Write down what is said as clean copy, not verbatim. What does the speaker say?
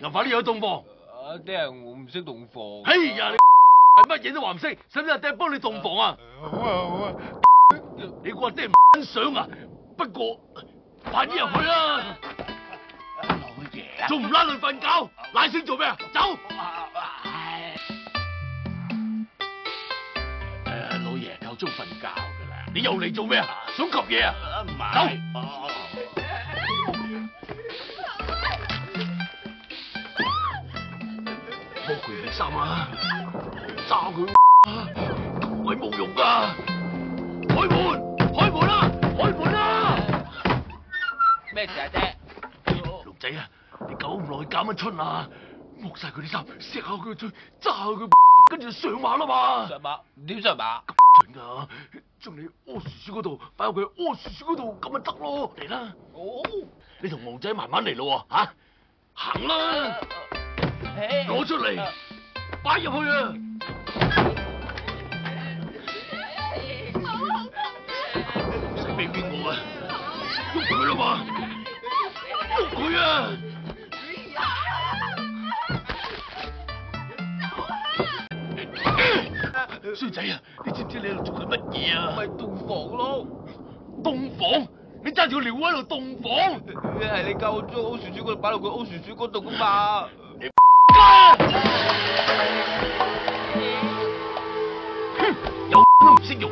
又快啲有洞房。爹，我唔識洞房。哎呀，你乜嘢都話唔識，使唔使阿爹幫你洞房啊？好啊好啊。你估阿爹唔想啊？不過快啲入去啦！老爺仲唔拉佢瞓覺？賴醒做咩啊？走！老爺夠鐘瞓覺㗎啦，你又嚟做咩啊？想及嘢啊？唔係。走！幫佢拎衫啊！揸佢啊！咁鬼冇用㗎！開門！開門啦！開門啦！咩事啊，爹？龍仔啊，你搞咁耐搞乜春啊？剝晒佢啲衫，錫下佢個嘴，揸下佢，跟住就上馬啦嘛！上馬？點上馬？準㗎，將你屙薯鼠嗰度擺入佢屙薯鼠嗰度，咁咪得咯！嚟啦！哦，你同毛仔慢慢嚟咯喎，嚇！行啦！攞出嚟，擺入去啊！唔使俾邊我啊！喐佢啦嘛！喐佢啊！衰仔啊！你知唔知你喺度做緊乜嘢啊？咪洞房咯！洞房？你揸住個尿喺度洞房？係你教我將屙薯鼠嗰度擺落佢屙薯鼠嗰度噶嘛？哼！有都唔識用。